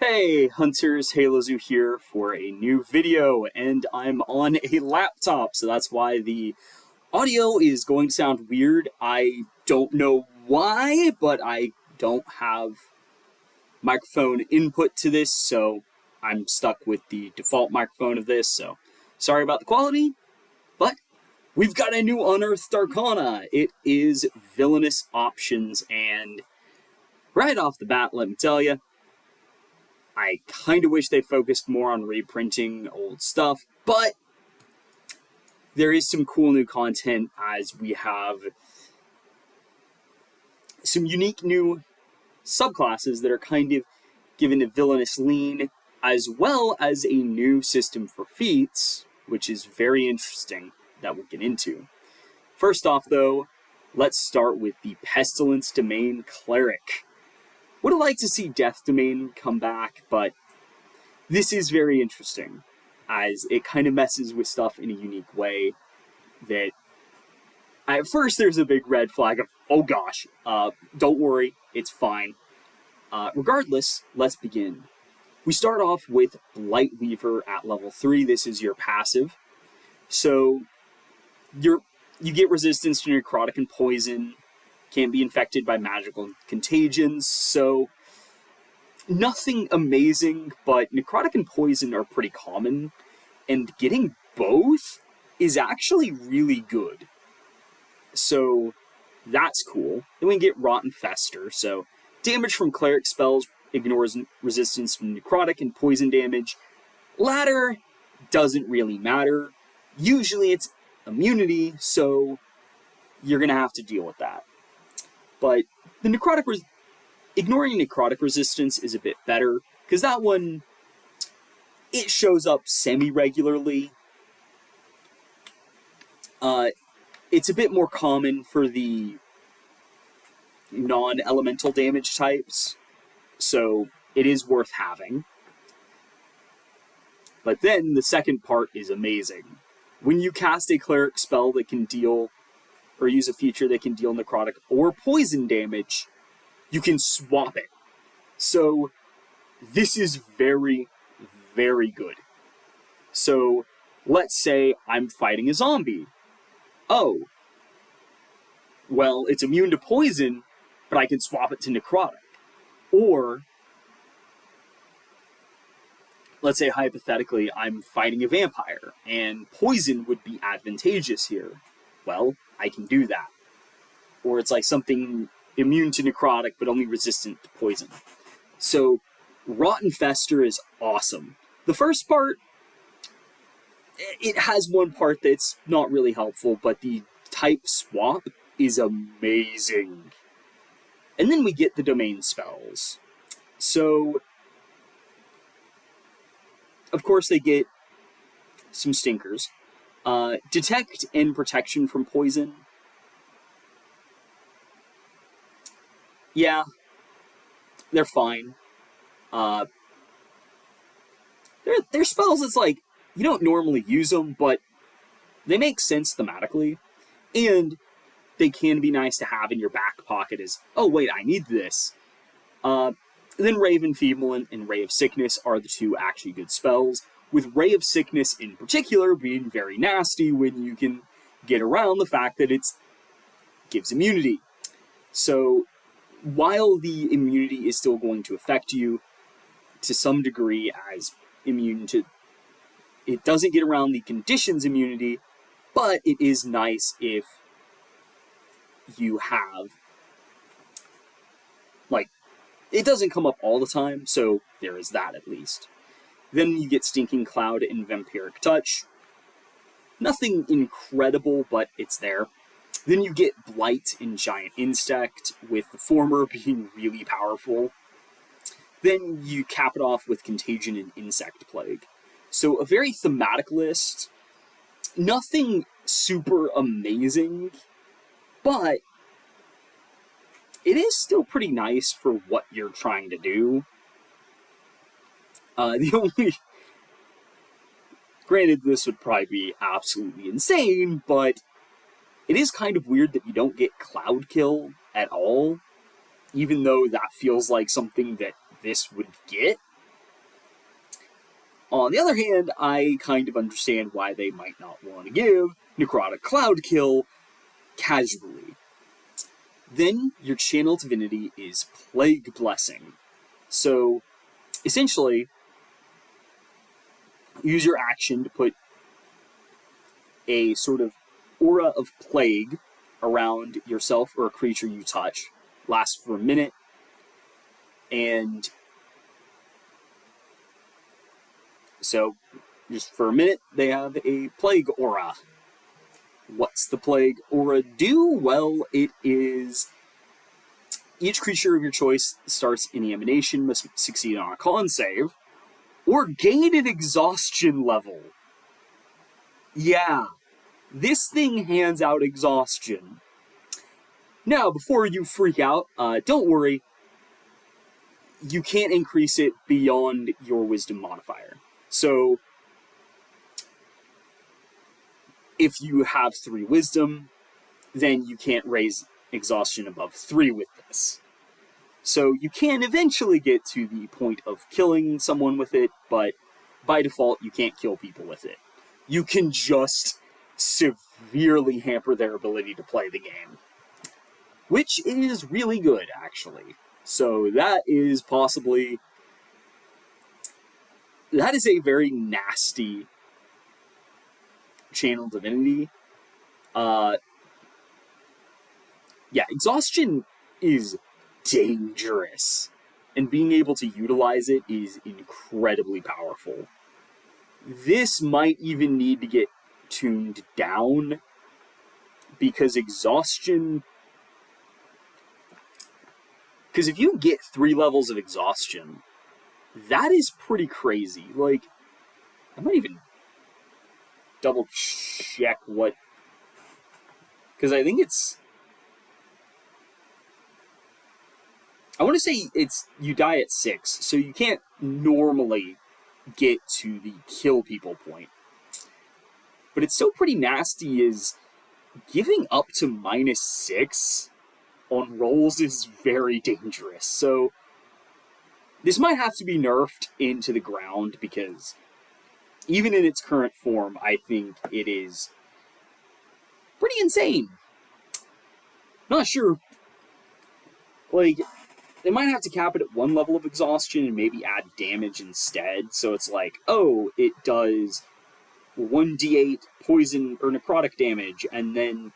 Hey Hunters, HaloZoo here for a new video, and I'm on a laptop, so that's why the audio is going to sound weird. I don't know why, but I don't have microphone input to this, so I'm stuck with the default microphone of this, so sorry about the quality, but we've got a new Unearthed Arcana. It is Villainous Options, and right off the bat, let me tell you, I kind of wish they focused more on reprinting old stuff, but there is some cool new content as we have some unique new subclasses that are kind of given a villainous lean, as well as a new system for feats, which is very interesting that we'll get into. First off, though, let's start with the Pestilence Domain Cleric. Would have liked to see Death Domain come back, but this is very interesting, as it kind of messes with stuff in a unique way that, at first there's a big red flag of, oh gosh, don't worry, it's fine. Regardless, let's begin. We start off with Blightweaver at level 3. This is your passive. So, you get resistance to necrotic and poison, can't be infected by magical contagions, so nothing amazing, but necrotic and poison are pretty common, and getting both is actually really good. So that's cool. Then we get Rotten Fester, so damage from cleric spells ignores resistance to necrotic and poison damage. Latter doesn't really matter. Usually it's immunity, so you're gonna have to deal with that. But the ignoring necrotic resistance is a bit better, because that one, it shows up semi-regularly. It's a bit more common for the non-elemental damage types, so it is worth having. But then the second part is amazing. When you cast a cleric spell that can deal, or use a feature that can deal necrotic or poison damage, you can swap it. So this is very, very good. So let's say I'm fighting a zombie. Oh, well, it's immune to poison, but I can swap it to necrotic. Or, let's say hypothetically I'm fighting a vampire, and poison would be advantageous here. Well, I can do that. Or it's like something immune to necrotic, but only resistant to poison. So, Rotten Fester is awesome. The first part, it has one part that's not really helpful, but the type swap is amazing. And then we get the domain spells. So, of course they get some stinkers. Detect and protection from poison. Yeah, they're fine. They're spells that's like, you don't normally use them, but they make sense thematically, and they can be nice to have in your back pocket as, oh wait, I need this. Then Ray of Enfeeblement and Ray of Sickness are the two actually good spells, with Ray of Sickness in particular being very nasty when you can get around the fact that it gives immunity. So, while the immunity is still going to affect you to some degree as immune to, it doesn't get around the conditions immunity, but it is nice if you have, like, it doesn't come up all the time, so there is that at least. Then you get Stinking Cloud and Vampiric Touch. Nothing incredible, but it's there. Then you get Blight and Giant Insect, with the former being really powerful. Then you cap it off with Contagion and Insect Plague. So a very thematic list. Nothing super amazing, but it is still pretty nice for what you're trying to do. Granted, this would probably be absolutely insane, but it is kind of weird that you don't get Cloud Kill at all, even though that feels like something that this would get. On the other hand, I kind of understand why they might not want to give Necrotic Cloud Kill casually. Then your channel divinity is Plague Blessing. So, essentially, use your action to put a sort of aura of plague around yourself or a creature you touch. Lasts for a minute, and so just for a minute, they have a plague aura. What's the plague aura do? Well, it is each creature of your choice starts any emanation must succeed on a con save or gain an exhaustion level. Yeah, this thing hands out exhaustion. Now, before you freak out, don't worry. You can't increase it beyond your wisdom modifier. So, if you have 3 wisdom, then you can't raise exhaustion above 3 with this. So you can eventually get to the point of killing someone with it, but by default you can't kill people with it. You can just severely hamper their ability to play the game. Which is really good, actually. So that is possibly... that is a very nasty channel divinity. Yeah, exhaustion is dangerous, and being able to utilize it is incredibly powerful. This might even need to get tuned down, because exhaustion... because if you get 3 levels of exhaustion, that is pretty crazy. Like, I might even double check what... because I think it's... I want to say it's you die at 6, so you can't normally get to the kill people point. But it's still pretty nasty, is giving up to -6 on rolls is very dangerous. So this might have to be nerfed into the ground, because even in its current form, I think it is pretty insane. Not sure, like... they might have to cap it at 1 level of exhaustion and maybe add damage instead. So it's like, oh, it does 1d8 poison or necrotic damage, and then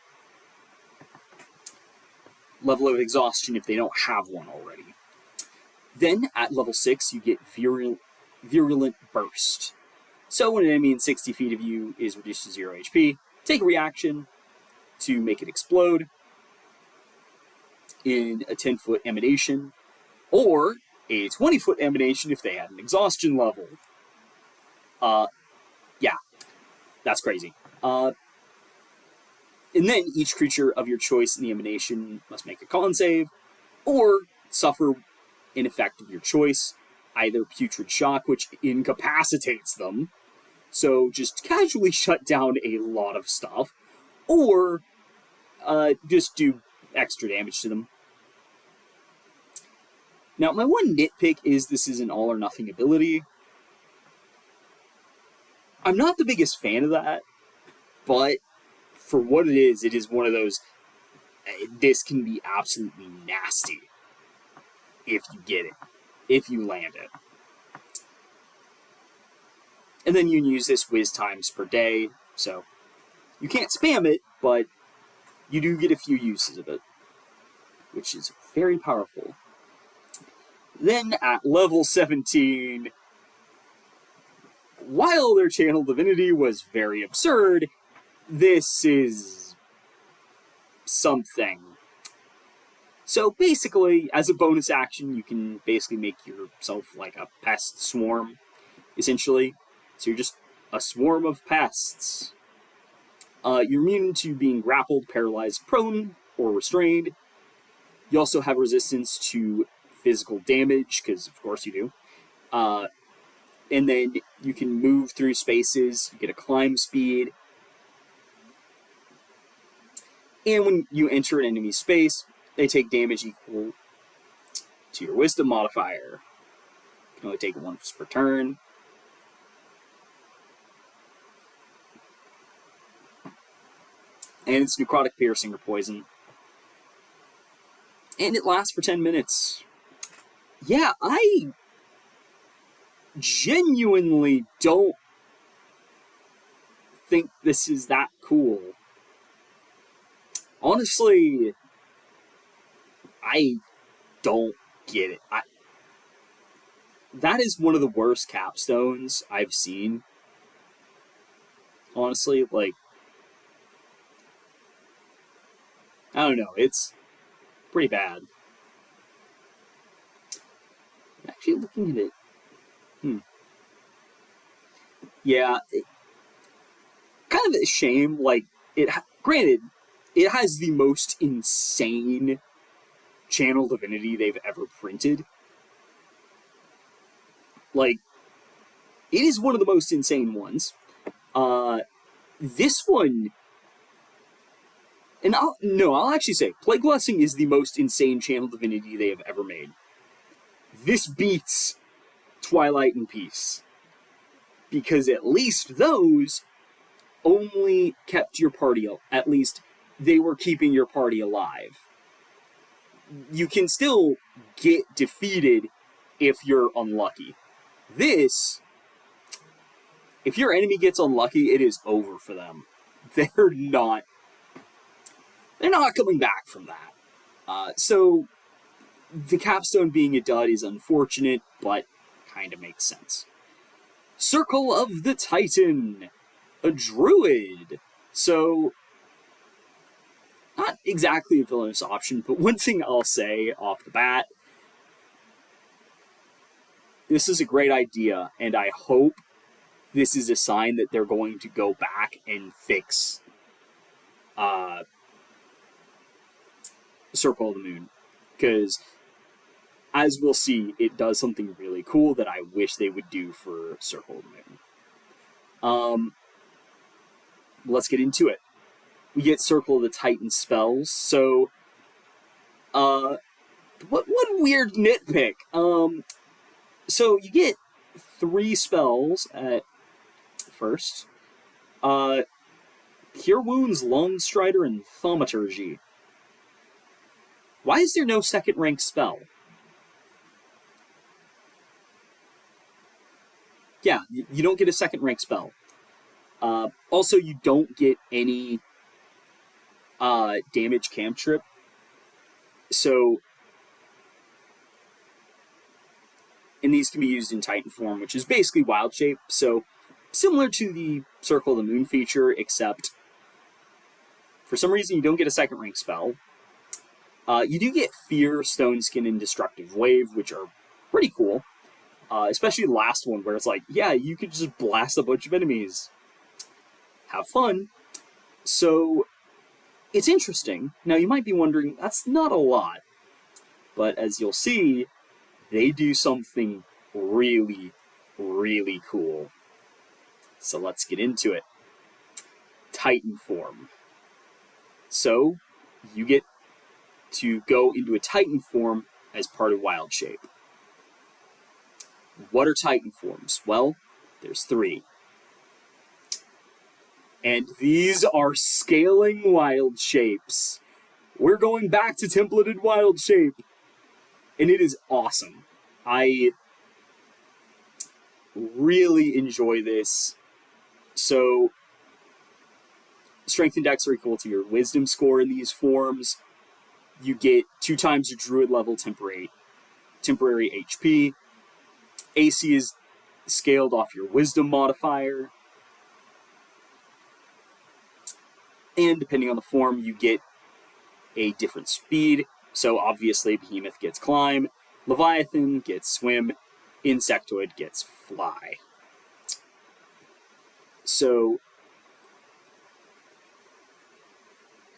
level of exhaustion if they don't have one already. Then, at level 6, you get Virulent Burst. So when an enemy in 60 feet of you is reduced to 0 HP, take a reaction to make it explode in a 10-foot emanation, or a 20-foot emanation if they had an exhaustion level. Yeah, that's crazy. And then each creature of your choice in the emanation must make a con save, or suffer an effect of your choice, either Putrid Shock, which incapacitates them, so just casually shut down a lot of stuff, or just do extra damage to them. Now, my one nitpick is this is an all-or-nothing ability. I'm not the biggest fan of that, but for what it is one of those... this can be absolutely nasty if you get it, if you land it. And then you can use this whiz times per day, so you can't spam it, but you do get a few uses of it, which is very powerful. Then, at level 17, while their channel divinity was very absurd, this is something. So basically, as a bonus action, you can basically make yourself like a pest swarm, essentially. So you're just a swarm of pests. You're immune to being grappled, paralyzed, prone, or restrained. You also have resistance to physical damage, because of course you do. And then you can move through spaces, you get a climb speed. And when you enter an enemy space, they take damage equal to your wisdom modifier. You can only take it once per turn. And it's necrotic piercing or poison. And it lasts for 10 minutes. Yeah, I genuinely don't think this is that cool. Honestly, I don't get it. That is one of the worst capstones I've seen. Honestly, like, I don't know, it's pretty bad. Actually, looking at it, yeah, kind of a shame. Like, granted, it has the most insane channel divinity they've ever printed. Like, it is one of the most insane ones. This one, and I'll actually say, Plague Blessing is the most insane channel divinity they have ever made. This beats Twilight and Peace. Because at least those only kept your party, at least they were keeping your party alive. You can still get defeated if you're unlucky. This, if your enemy gets unlucky, it is over for them. They're not coming back from that. So the capstone being a dud is unfortunate, but kind of makes sense. Circle of the Titan, a druid. So, not exactly a villainous option, but one thing I'll say off the bat, this is a great idea, and I hope this is a sign that they're going to go back and fix Circle of the Moon. Because, as we'll see, it does something really cool that I wish they would do for Circle of the Moon. Let's get into it. We get Circle of the Titan spells. So, one weird nitpick. So you get 3 spells at first. Cure Wounds, Lung Strider, and Thaumaturgy. Why is there no second rank spell? Yeah, you don't get a second rank spell. Also, you don't get any damage cantrip. So, and these can be used in Titan form, which is basically Wild Shape. So, similar to the Circle of the Moon feature, except for some reason you don't get a second rank spell. You do get Fear, Stone Skin, and Destructive Wave, which are pretty cool. Especially the last one, where it's like, yeah, you could just blast a bunch of enemies. Have fun. So, it's interesting. Now, you might be wondering, that's not a lot. But as you'll see, they do something really, really cool. So let's get into it. Titan form. So, you get to go into a Titan form as part of Wild Shape. What are Titan forms? Well, there's 3. And these are scaling Wild Shapes. We're going back to templated Wild Shape. And it is awesome. I really enjoy this. So, Strength and Dex are equal to your Wisdom score in these forms. You get 2 times your Druid level temporary HP. AC is scaled off your Wisdom modifier. And depending on the form, you get a different speed. So obviously, Behemoth gets Climb, Leviathan gets Swim, Insectoid gets Fly. So,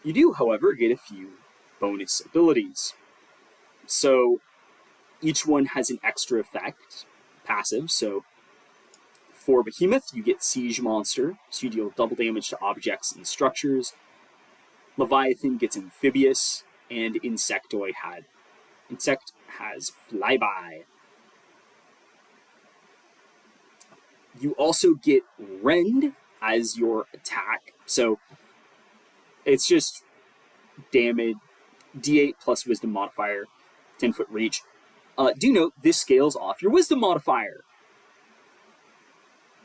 you do, however, get a few bonus abilities. So, each one has an extra effect, passive. So, for Behemoth, you get Siege Monster, so you deal double damage to objects and structures. Leviathan gets Amphibious, and Insect has Flyby. You also get Rend as your attack. So, It's just damage, D8 plus wisdom modifier, 10-foot reach. Do note, this scales off your wisdom modifier.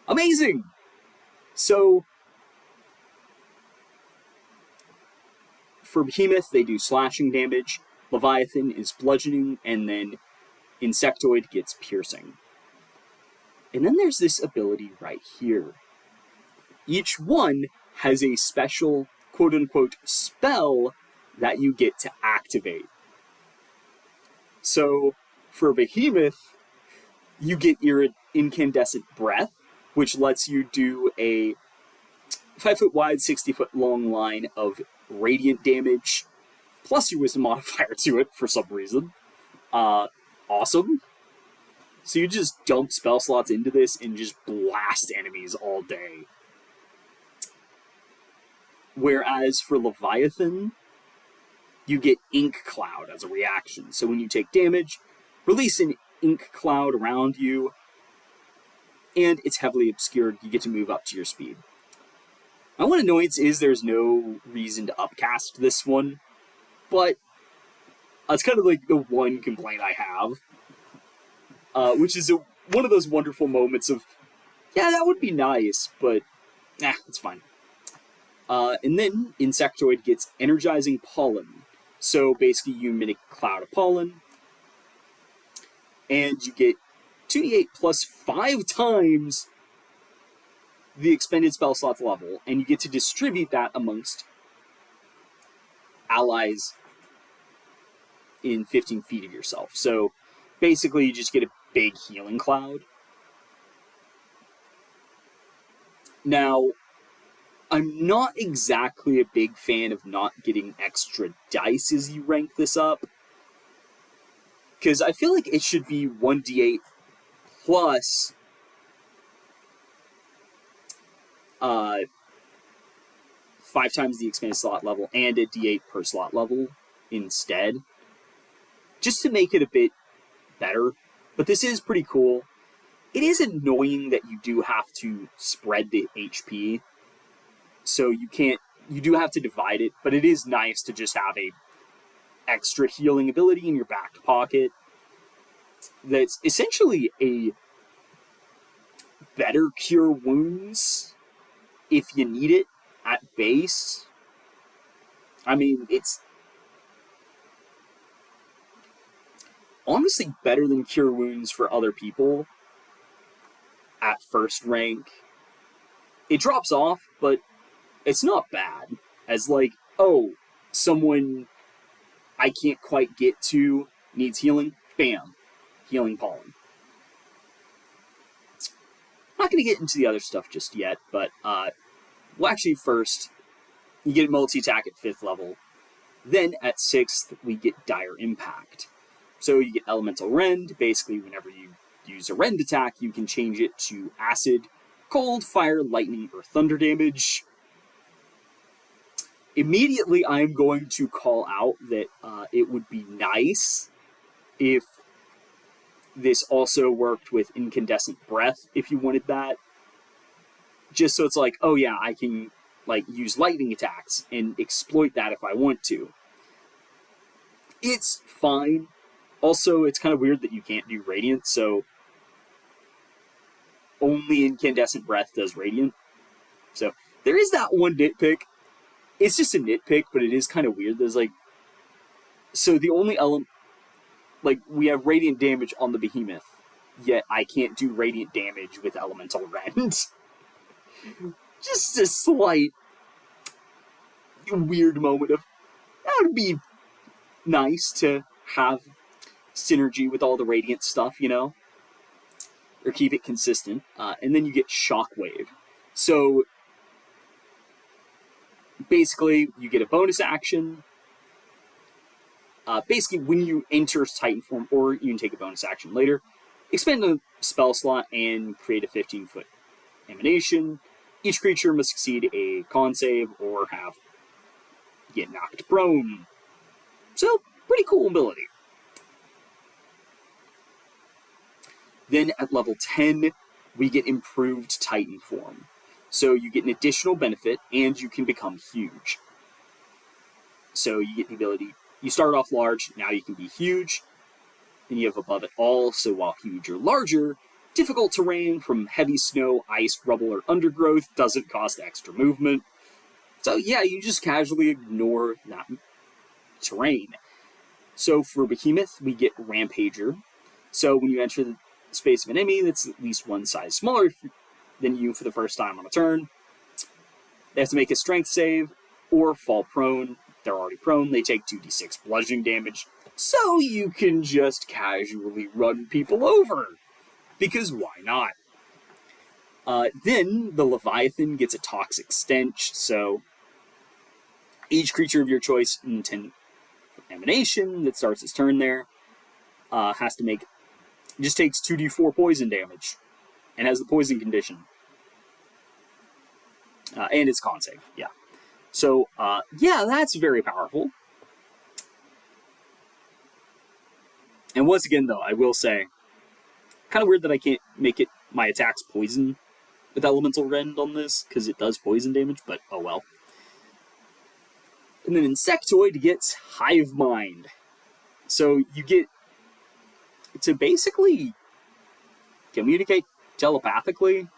Amazing! So, for Behemoth, they do slashing damage, Leviathan is bludgeoning, and then Insectoid gets piercing. And then there's this ability right here. Each one has a special, quote-unquote, spell that you get to activate. So, for Behemoth, you get your Incandescent Breath, which lets you do a 5-foot wide, 60-foot long line of radiant damage, plus your wisdom modifier to it for some reason. Awesome. So you just dump spell slots into this and just blast enemies all day. Whereas for Leviathan, you get Ink Cloud as a reaction. So when you take damage, release an ink cloud around you, and it's heavily obscured. You get to move up to your speed. My one annoyance is there's no reason to upcast this one, but that's kind of like the one complaint I have, which is one of those wonderful moments of, yeah, that would be nice, but it's fine. And then Insectoid gets Energizing Pollen. So basically you emit a cloud of pollen, and you get 2d8 plus 5 times the expended spell slots level, and you get to distribute that amongst allies in 15 feet of yourself. So basically you just get a big healing cloud. Now, I'm not exactly a big fan of not getting extra dice as you rank this up, because I feel like it should be 1d8 plus 5 times the expanded slot level and a d8 per slot level instead, just to make it a bit better. But this is pretty cool. It is annoying that you do have to spread the HP, so you do have to divide it, but it is nice to just have a extra healing ability in your back pocket that's essentially a better cure wounds if you need it at base. I mean, it's honestly better than cure wounds for other people at first rank. It drops off, but it's not bad. As like, oh, someone I can't quite get to needs healing, bam, healing pollen. I'm not going to get into the other stuff just yet, but, well, actually, first, you get multi-attack at 5th level. Then, at 6th, we get Dire Impact. So you get Elemental Rend. Basically, whenever you use a Rend attack, you can change it to Acid, Cold, Fire, Lightning, or Thunder damage. Immediately, I'm going to call out that it would be nice if this also worked with Incandescent Breath, if you wanted that. Just so it's like, oh yeah, I can like use lightning attacks and exploit that if I want to. It's fine. Also, it's kind of weird that you can't do Radiant, so only Incandescent Breath does Radiant. So there is that one nitpick. It's just a nitpick, but it is kind of weird. There's like, so the only element, like, we have Radiant damage on the Behemoth, yet I can't do Radiant damage with Elemental Rend. Just a slight weird moment of, that would be nice to have synergy with all the Radiant stuff, you know? Or keep it consistent. And then you get Shockwave. So, basically, you get a bonus action. Basically, when you enter Titan form, or you can take a bonus action later, expend a spell slot and create a 15-foot emanation. Each creature must succeed a con save or get knocked prone. So, pretty cool ability. Then at level 10, we get improved Titan form. So you get an additional benefit, and you can become huge. So you get the ability, you start off large, now you can be huge, then you have above it all, so while huge or larger, difficult terrain from heavy snow, ice, rubble, or undergrowth doesn't cost extra movement. So yeah, you just casually ignore that terrain. So for Behemoth, we get Rampager. So when you enter the space of an enemy that's at least one size smaller than you for the first time on a turn, they have to make a strength save or fall prone. They're already prone, they take 2d6 bludgeoning damage. So you can just casually run people over. Because why not? Then the Leviathan gets a Toxic Stench, so each creature of your choice in Emanation that starts its turn there has to make, just takes 2d4 poison damage and has the poison condition. And it's con save, yeah. So, yeah, that's very powerful. And once again, though, I will say, kind of weird that I can't make it my attacks poison with Elemental Rend on this, because it does poison damage, but oh well. And then Insectoid gets Hive Mind. So you get to basically communicate telepathically.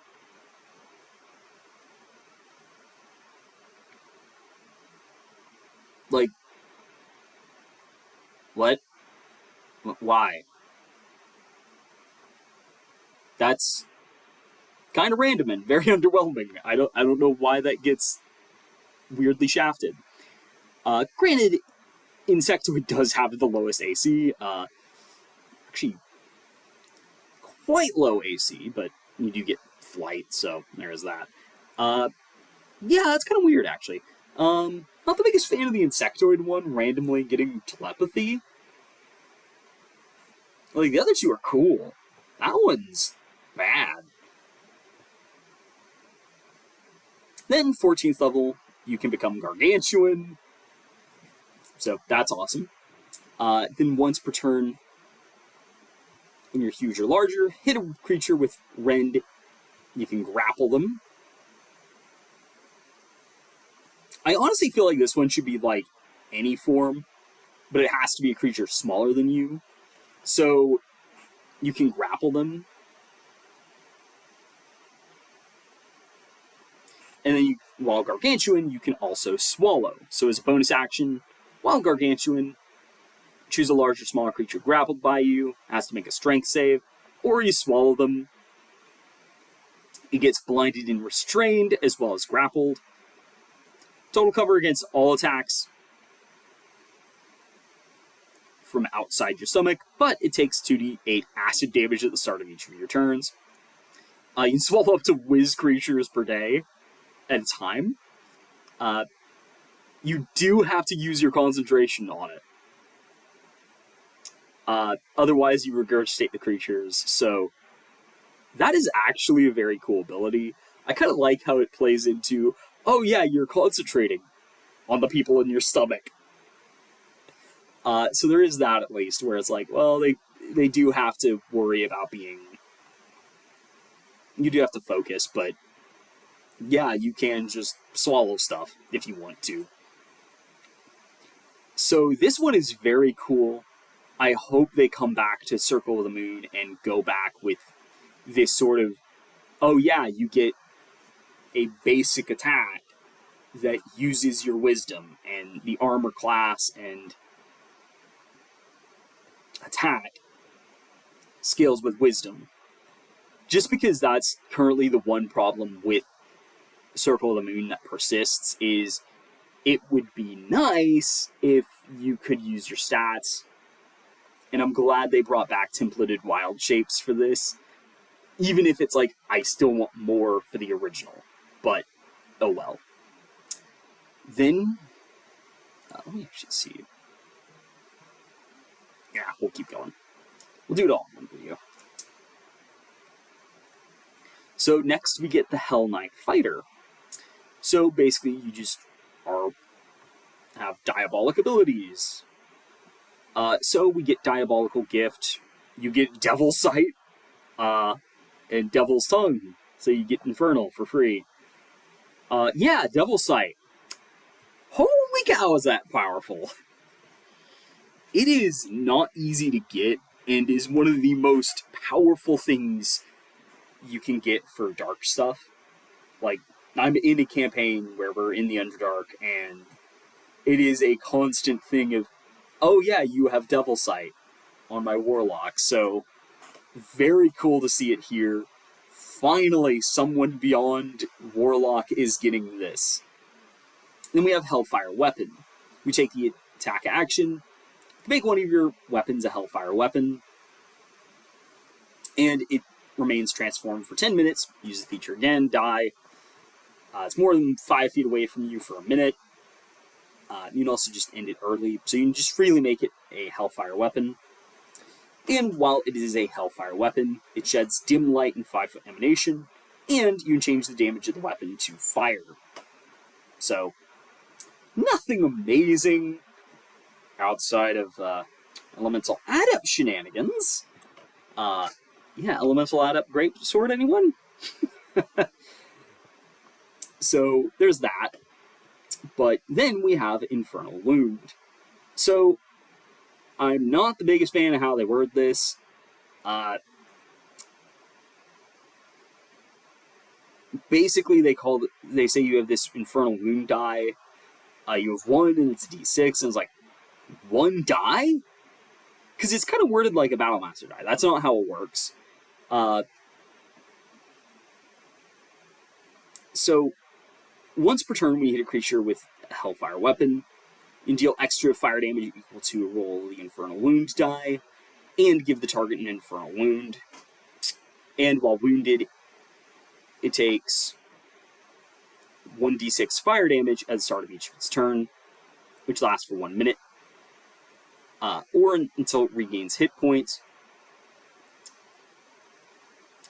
Like, what? Why? That's kind of random and very underwhelming. I don't know why that gets weirdly shafted. Granted, Insectoid does have the lowest AC. Actually, quite low AC, but you do get flight, so there is that. Yeah, that's kind of weird, actually. Not the biggest fan of the Insectoid one, randomly getting telepathy. Like, the other two are cool. That one's bad. Then, 14th level, you can become Gargantuan. So, that's awesome. Then, once per turn, when you're huge or larger, hit a creature with Rend. You can grapple them. I honestly feel like this one should be, like, any form, but it has to be a creature smaller than you. So, you can grapple them. And then, while Gargantuan, you can also swallow. So as a bonus action, while Gargantuan, choose a larger, smaller creature grappled by you, has to make a strength save, or you swallow them. It gets blinded and restrained, as well as grappled. Total cover against all attacks from outside your stomach, but it takes 2d8 acid damage at the start of each of your turns. You can swallow up to whiz creatures per day at a time. You do have to use your concentration on it. Otherwise, you regurgitate the creatures, so that is actually a very cool ability. I kind of like how it plays into, oh yeah, you're concentrating on the people in your stomach. So there is that, at least, where it's like, well, they do have to worry about being... You do have to focus, but yeah, you can just swallow stuff if you want to. So this one is very cool. I hope they come back to Circle of the Moon and go back with this sort of, oh yeah, you get a basic attack that uses your wisdom, and the armor class and attack scales with wisdom. Just because that's currently the one problem with Circle of the Moon that persists is it would be nice if you could use your stats. And I'm glad they brought back templated wild shapes for this. Even if it's like, I still want more for the original. But, oh well. Then, let me actually see. Yeah, we'll keep going. We'll do it all in one video. So next we get the Hell Knight Fighter. So basically you just have diabolic abilities. So we get Diabolical Gift, you get Devil's Sight, and Devil's Tongue. So you get Infernal for free. Yeah, Devil's Sight. Holy Holy cow, is that powerful! It is not easy to get, and is one of the most powerful things you can get for dark stuff. Like, I'm in a campaign where we're in the Underdark, and it is a constant thing of, oh yeah, you have Devil Sight on my Warlock, so very cool to see it here. Finally, someone beyond Warlock is getting this. Then we have Hellfire Weapon. We take the attack action, make one of your weapons a Hellfire Weapon, and it remains transformed for 10 minutes. Use the feature again, die. It's more than 5 feet away from you for a minute. You can also just end it early, so you can just freely make it a Hellfire Weapon. And while it is a Hellfire Weapon, it sheds dim light and 5-foot emanation, and you can change the damage of the weapon to fire. So, nothing amazing outside of Elemental Adept shenanigans. Yeah, Elemental Adept Great Sword, anyone? So, there's that. But then we have Infernal Wound. So, I'm not the biggest fan of how they word this. Basically, they say you have this Infernal Wound die. You have 1, and it's a d6, and it's like, 1 die? Because it's kind of worded like a Battlemaster die. That's not how it works. So, once per turn, when you hit a creature with a Hellfire Weapon, you can deal extra fire damage equal to roll the Infernal Wound die, and give the target an Infernal Wound. And while wounded, it takes 1d6 fire damage at the start of each of its turn, which lasts for 1 minute, or until it regains hit points,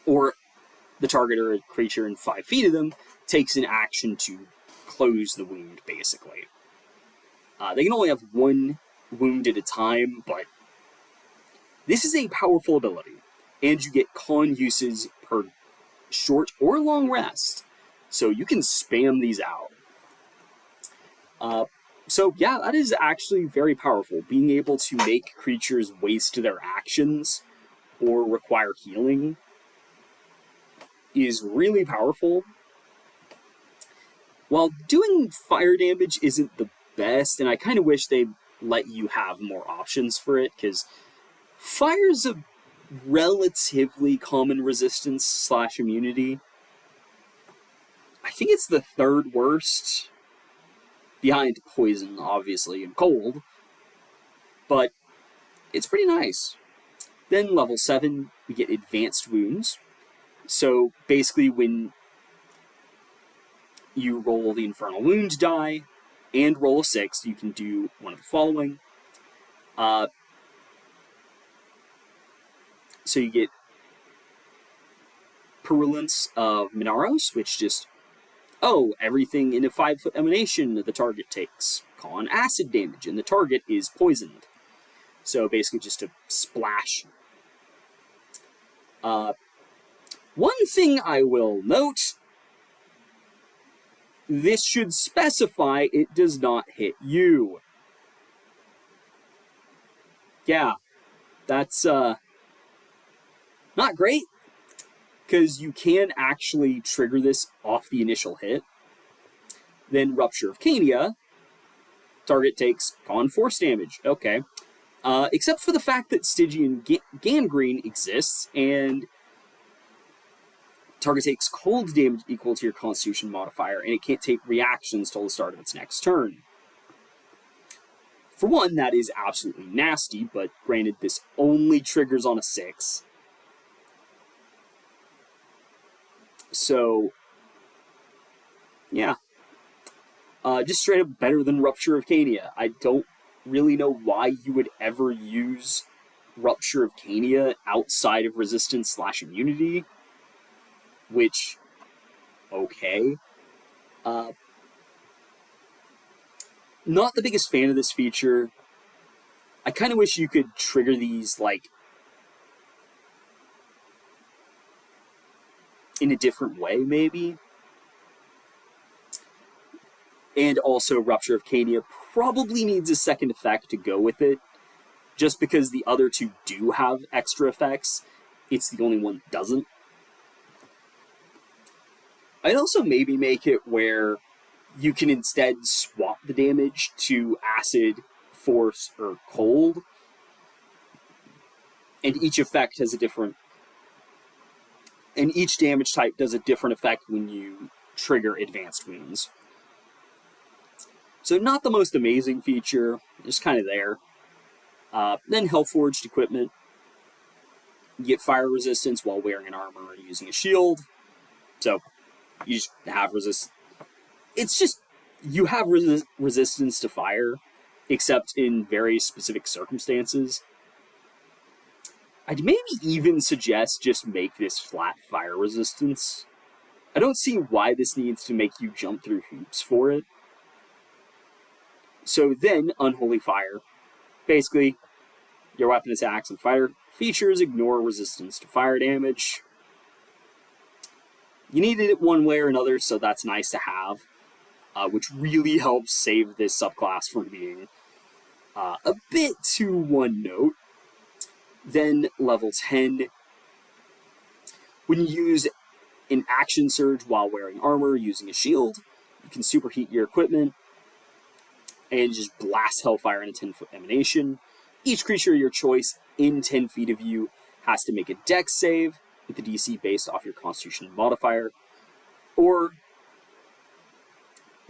or the target or a creature in 5 feet of them takes an action to close the wound, basically. They can only have 1 wound at a time, but this is a powerful ability, and you get con uses per short or long rest, so you can spam these out. So yeah, that is actually very powerful. Being able to make creatures waste their actions or require healing is really powerful. While doing fire damage isn't the best, and I kind of wish they let you have more options for it, because fire's a relatively common resistance / immunity. I think it's the 3rd worst, behind poison, obviously, and cold, but it's pretty nice. Then level 7, we get Advanced Wounds. So basically when you roll the Infernal Wound die and roll a 6, you can do one of the following. So you get Purulence of Minaros, which just, everything in a 5-foot emanation the target takes con acid damage, and the target is poisoned. So basically just a splash. One thing I will note, this should specify it does not hit you. Yeah, that's not great, because you can actually trigger this off the initial hit. Then Rupture of Cania, target takes con force damage. Okay. Except for the fact that Stygian Gangrene exists, and target takes cold damage equal to your Constitution modifier, and it can't take reactions till the start of its next turn. For one, that is absolutely nasty, but granted, this only triggers on a 6. So, yeah. Just straight up better than Rupture of Cania. I don't really know why you would ever use Rupture of Cania outside of resistance / immunity. Which, okay. Not the biggest fan of this feature. I kind of wish you could trigger these, like, in a different way, maybe. And also, Rupture of Cania probably needs a second effect to go with it. Just because the other two do have extra effects, it's the only one that doesn't. I'd also maybe make it where you can instead swap the damage to Acid, Force, or Cold. And each effect has a different... And each damage type does a different effect when you trigger Advanced Wounds. So not the most amazing feature, just kind of there. Then Hellforged equipment. You get fire resistance while wearing an armor or using a shield. So you just have resistance. It's just, you have resistance to fire, except in very specific circumstances. I'd maybe even suggest just make this flat fire resistance. I don't see why this needs to make you jump through hoops for it. So then, Unholy Fire. Basically, your weapon attacks and fire features ignore resistance to fire damage. You needed it one way or another, so that's nice to have, which really helps save this subclass from being a bit too one-note. Then, level 10. When you use an action surge while wearing armor using a shield, you can superheat your equipment and just blast Hellfire in a 10-foot emanation. Each creature of your choice in 10 feet of you has to make a Dex save with the DC based off your Constitution modifier, or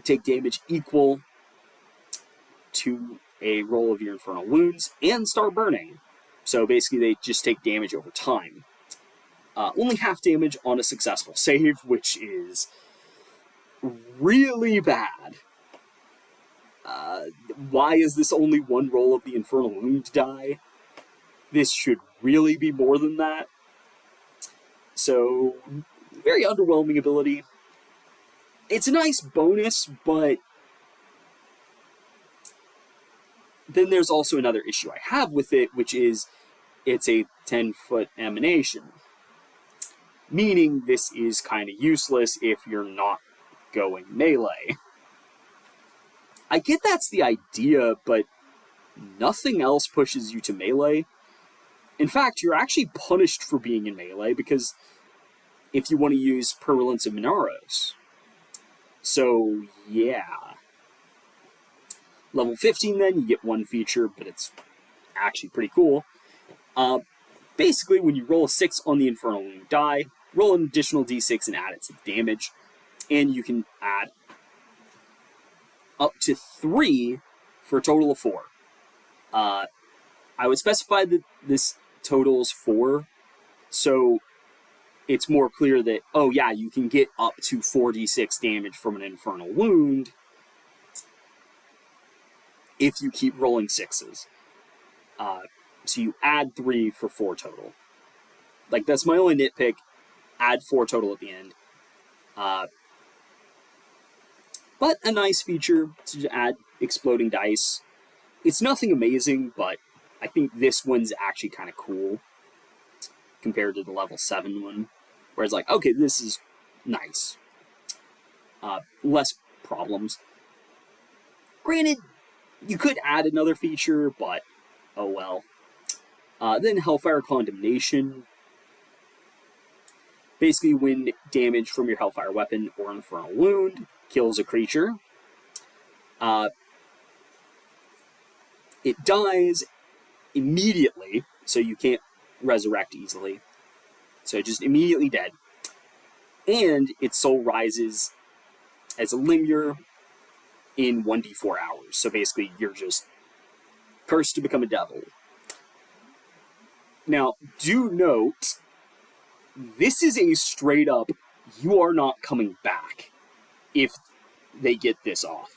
take damage equal to a roll of your Infernal Wounds and start burning. So basically they just take damage over time. Only half damage on a successful save, which is really bad. Why is this only one roll of the Infernal Wound die? This should really be more than that. So, very underwhelming ability. It's a nice bonus, but then there's also another issue I have with it, which is it's a 10-foot emanation. Meaning this is kind of useless if you're not going melee. I get that's the idea, but nothing else pushes you to melee. In fact, you're actually punished for being in melee, because if you want to use Purulence of Minaros. So, yeah. Level 15 then, you get one feature, but it's actually pretty cool. Basically, when you roll a 6 on the Infernal Wound die, roll an additional d6 and add it to the damage. And you can add up to 3 for a total of 4. I would specify that this totals 4, so it's more clear that, oh yeah, you can get up to 4d6 damage from an Infernal Wound if you keep rolling 6s. So you add 3 for 4 total. Like, that's my only nitpick. Add 4 total at the end. But a nice feature to add exploding dice. It's nothing amazing, but I think this one's actually kind of cool compared to the level 7 one, where it's like, okay, this is nice. Less problems. Granted, you could add another feature, but oh well. Then Hellfire Condemnation. Basically, when damage from your Hellfire weapon or Infernal Wound kills a creature, it dies immediately, so you can't resurrect easily. So just immediately dead. And its soul rises as a Lemure in 1d4 hours. So basically, you're just cursed to become a devil. Now, do note, this is a straight up, you are not coming back if they get this off.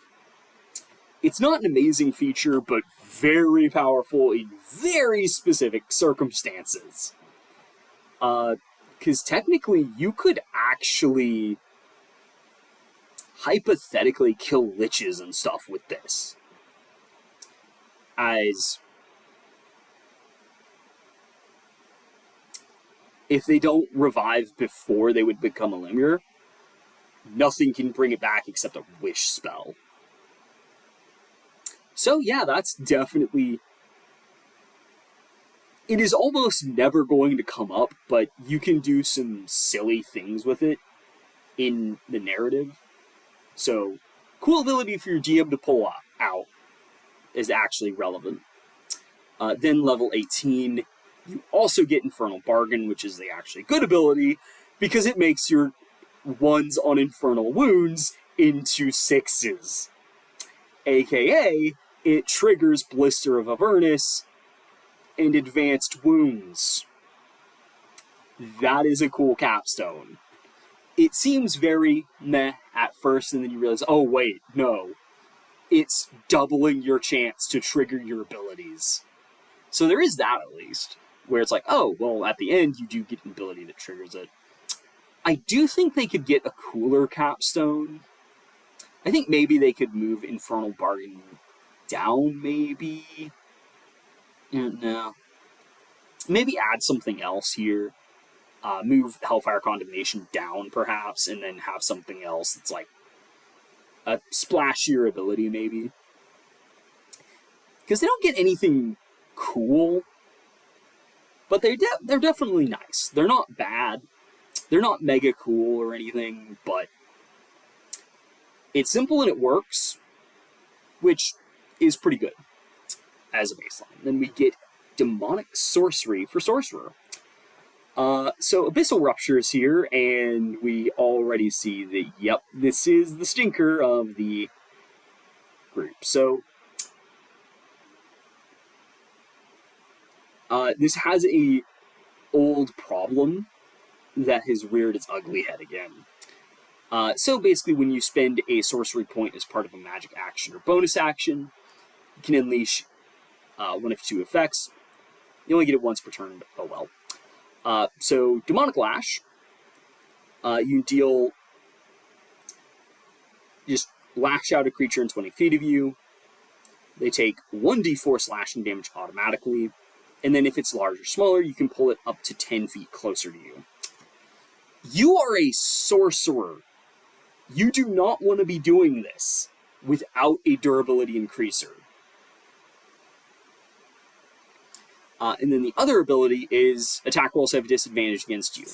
It's not an amazing feature, but very powerful in very specific circumstances. Because technically, you could actually hypothetically kill liches and stuff with this. As if they don't revive before they would become a Lemure, nothing can bring it back except a wish spell. So yeah, that's definitely... It is almost never going to come up, but you can do some silly things with it in the narrative. So, cool ability for your DM to pull out is actually relevant. Then level 18, you also get Infernal Bargain, which is the actually good ability, because it makes your 1s on Infernal Wounds into 6s. AKA, it triggers Blister of Avernus and Advanced Wounds. That is a cool capstone. It seems very meh at first, and then you realize, oh wait, no. It's doubling your chance to trigger your abilities. So there is that, at least, where it's like, oh, well, at the end, you do get an ability that triggers it. I do think they could get a cooler capstone. I think maybe they could move Infernal Bargain down, maybe? No. Maybe add something else here. Move Hellfire Condemnation down, perhaps, and then have something else that's like a splashier ability, maybe. Because they don't get anything cool, but they're definitely nice. They're not bad. They're not mega cool or anything, but it's simple and it works, which is pretty good as a baseline. Then we get Demonic Sorcery for Sorcerer. So Abyssal Rupture is here, and we already see that, yep, this is the stinker of the group. So, this has a old problem that has reared its ugly head again. So basically, when you spend a sorcery point as part of a magic action or bonus action, you can unleash one of two effects. You only get it once per turn, but oh well. So, Demonic Lash, you deal, just lash out a creature in 20 feet of you. They take 1d4 slashing damage automatically, and then if it's large or smaller, you can pull it up to 10 feet closer to you. You are a sorcerer. You do not want to be doing this without a durability increaser. And then the other ability is attack rolls have disadvantage against you,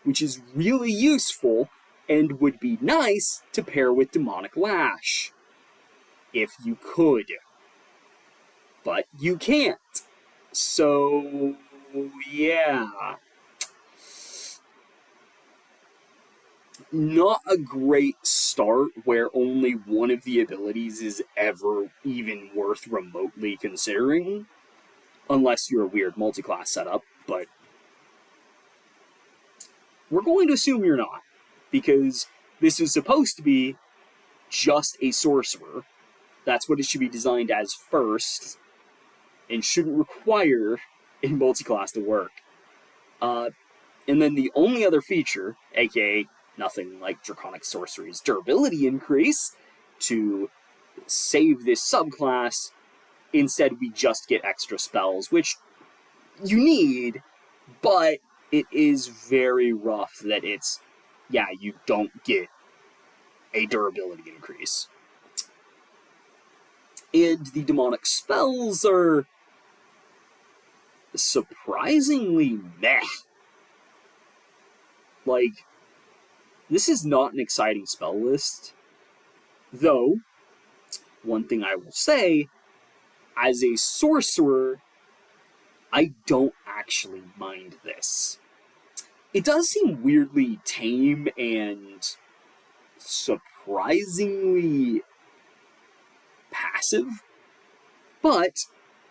which is really useful and would be nice to pair with Demonic Lash, if you could. But you can't. So, yeah. Not a great start where only one of the abilities is ever even worth remotely considering. Unless you're a weird multi-class setup, but we're going to assume you're not, because this is supposed to be just a sorcerer. That's what it should be designed as first, and shouldn't require a multi-class to work. And then the only other feature, aka nothing like Draconic Sorcery's durability increase, to save this subclass. Instead, we just get extra spells, which you need, but it is very rough that it's, yeah, you don't get a durability increase. And the demonic spells are surprisingly meh. Like, this is not an exciting spell list. Though, one thing I will say, as a sorcerer, I don't actually mind this. It does seem weirdly tame and surprisingly passive, but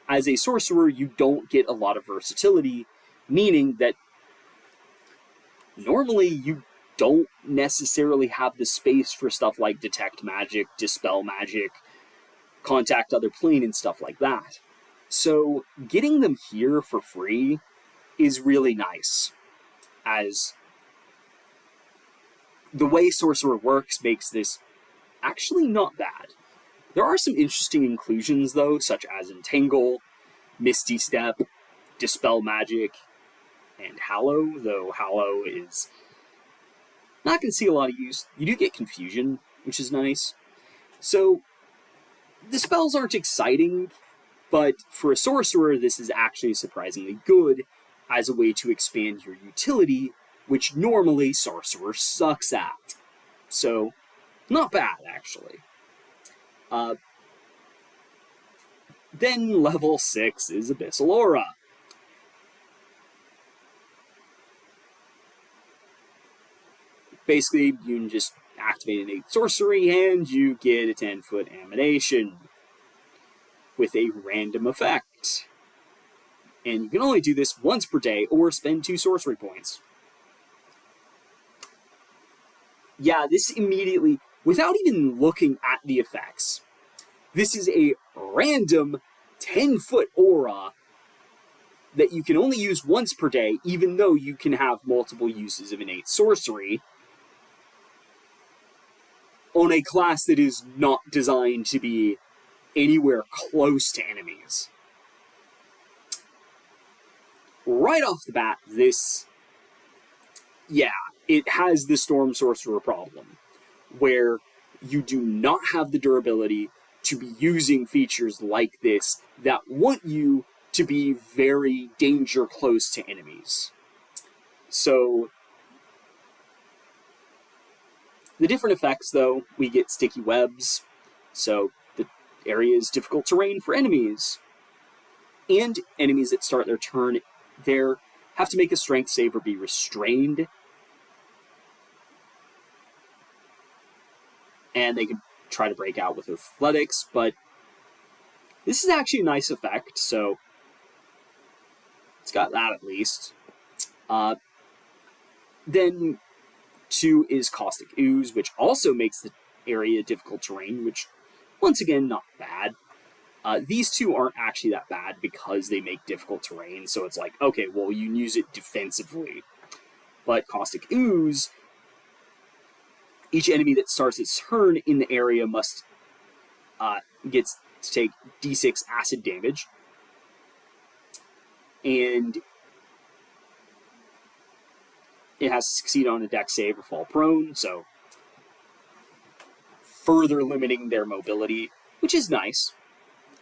as a sorcerer, you don't get a lot of versatility, meaning that normally you don't necessarily have the space for stuff like Detect Magic, Dispel Magic, Contact Other Plane, and stuff like that. So getting them here for free is really nice, as the way Sorcerer works makes this actually not bad. There are some interesting inclusions, though, such as Entangle, Misty Step, Dispel Magic, and Hallow, though Hallow is not going to see a lot of use. You do get Confusion, which is nice. So, the spells aren't exciting, but for a sorcerer, this is actually surprisingly good as a way to expand your utility, which normally sorcerer sucks at. So, not bad, actually. Then level 6 is Abyssal Aura. Basically, you can just activate innate sorcery and you get a 10-foot animation with a random effect. And you can only do this once per day or spend 2 sorcery points. Yeah, this immediately, without even looking at the effects, this is a random 10-foot aura that you can only use once per day, even though you can have multiple uses of innate sorcery on a class that is not designed to be anywhere close to enemies. Right off the bat, this, it has the Storm Sorcerer problem, where you do not have the durability to be using features like this that want you to be very danger close to enemies. So, the different effects, though, we get sticky webs, so the area is difficult terrain for enemies. And enemies that start their turn there have to make a strength save or be restrained. And they can try to break out with athletics, but this is actually a nice effect, so it's got that at least. Then 2 is Caustic Ooze, which also makes the area difficult terrain, which, once again, not bad. These 2 aren't actually that bad because they make difficult terrain, so it's like, okay, well, you can use it defensively. But Caustic Ooze, each enemy that starts its turn in the area must gets to take d6 acid damage, and it has to succeed on a dex save or fall prone, so further limiting their mobility, which is nice.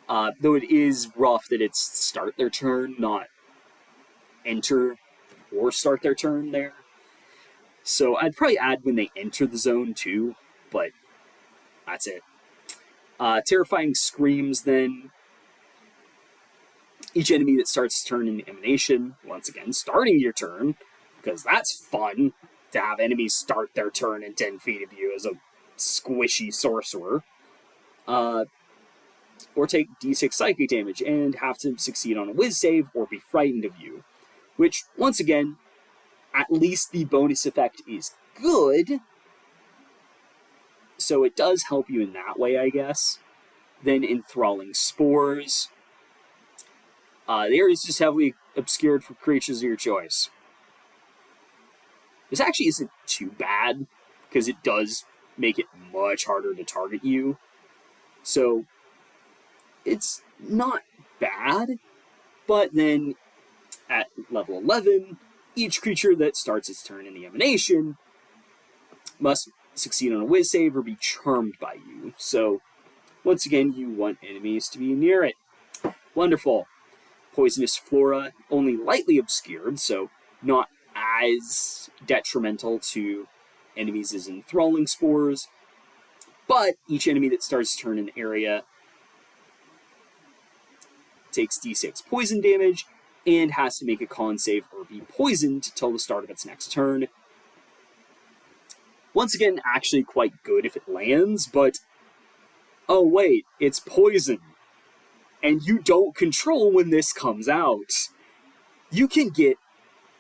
Though it is rough that it's start their turn, not enter or start their turn there. So I'd probably add when they enter the zone too, but that's it. Terrifying Screams, then. Each enemy that starts turn in the Emanation, once again, starting your turn, because that's fun to have enemies start their turn in 10 feet of you as a squishy sorcerer. Or take d6 psychic damage and have to succeed on a whiz save or be frightened of you. Which, once again, at least the bonus effect is good, so it does help you in that way, I guess. Then Enthralling Spores. The area is just heavily obscured for creatures of your choice. This actually isn't too bad, because it does make it much harder to target you. So, it's not bad, but then at level 11, each creature that starts its turn in the Emanation must succeed on a whiz save or be charmed by you. So, once again, you want enemies to be near it. Wonderful. Poisonous Flora, only lightly obscured, so not as detrimental to enemies as Enthralling Spores, but each enemy that starts to turn in the area takes d6 poison damage and has to make a con save or be poisoned till the start of its next turn. Once again, actually quite good if it lands, but oh wait, it's poison. And you don't control when this comes out. You can get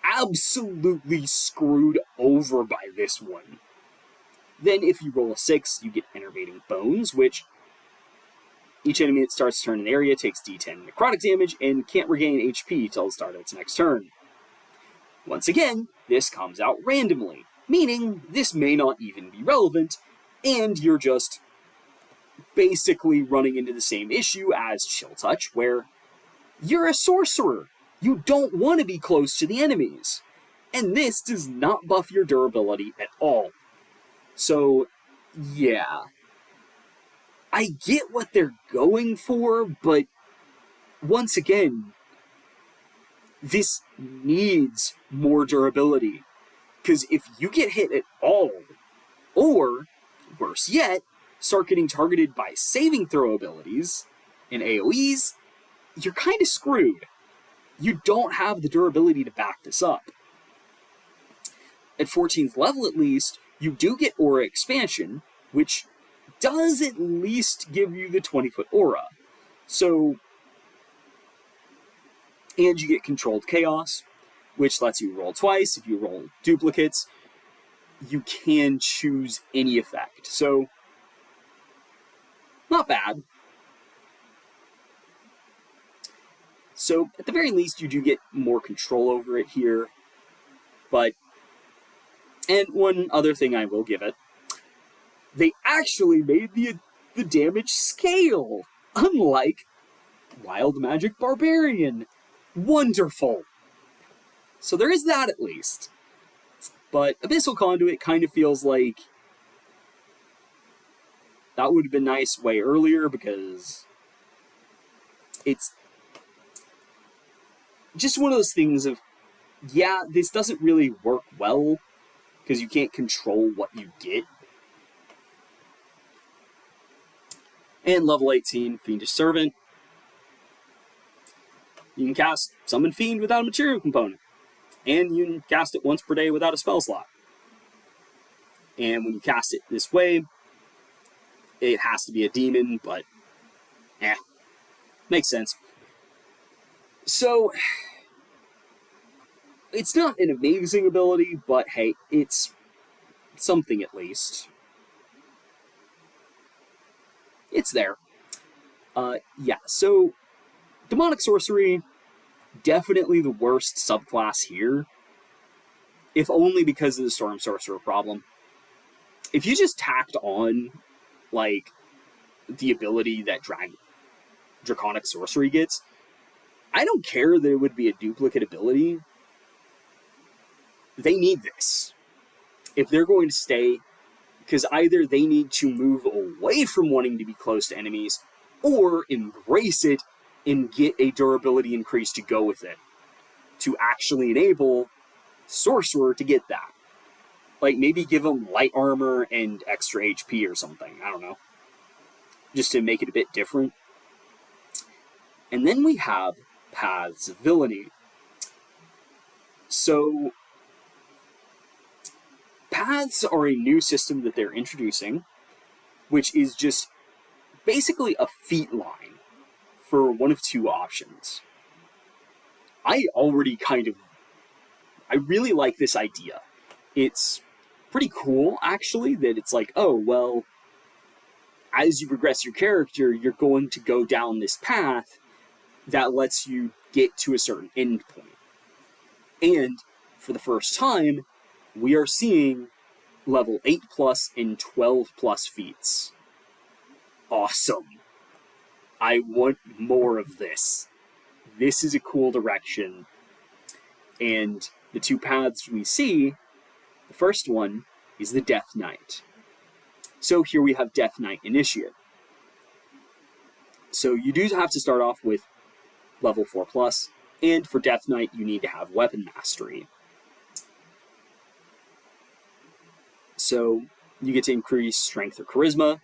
absolutely screwed over by this one. Then if you roll a 6, you get Enervating Bones, which each enemy that starts to turn in the area takes d10 necrotic damage and can't regain HP till the start of its next turn. Once again, this comes out randomly, meaning this may not even be relevant, and you're just basically running into the same issue as Chill Touch, where you're a sorcerer. You don't want to be close to the enemies. And this does not buff your durability at all. So, yeah. I get what they're going for, but once again, this needs more durability. Because if you get hit at all, or, worse yet, start getting targeted by saving throw abilities and AoEs, you're kind of screwed. You don't have the durability to back this up. At 14th level at least, you do get Aura Expansion, which does at least give you the 20-foot aura. So, and you get Controlled Chaos, which lets you roll twice. If you roll duplicates, you can choose any effect. So, not bad. So, at the very least, you do get more control over it here. But, and one other thing I will give it, they actually made the damage scale, unlike Wild Magic Barbarian. Wonderful. So there is that at least. But Abyssal Conduit kind of feels like that would have been nice way earlier, because it's just one of those things of, yeah, this doesn't really work well because you can't control what you get. And level 18, Fiendish Servant. You can cast Summon Fiend without a material component. And you can cast it once per day without a spell slot. And when you cast it this way, it has to be a demon, but makes sense. So, it's not an amazing ability, but hey, it's something at least. It's there. So Demonic Sorcery, definitely the worst subclass here, if only because of the Storm Sorcerer problem. If you just tacked on, like, the ability that Draconic Sorcery gets, I don't care that it would be a duplicate ability. They need this. If they're going to stay, because either they need to move away from wanting to be close to enemies, or embrace it and get a durability increase to go with it, to actually enable Sorcerer to get that. Like, maybe give them light armor and extra HP or something, I don't know. Just to make it a bit different. And then we have Paths of Villainy. So, Paths are a new system that they're introducing, which is just basically a feat line for one of two options. I really like this idea. It's pretty cool, actually, that it's like, oh, well, as you progress your character, you're going to go down this path that lets you get to a certain endpoint. And for the first time, we are seeing level 8+ and 12+ feats. Awesome. I want more of this. This is a cool direction. And the two paths we see, the first one is the Death Knight. So here we have Death Knight Initiate. So you do have to start off with level 4+, and for Death Knight you need to have Weapon Mastery. So you get to increase Strength or Charisma.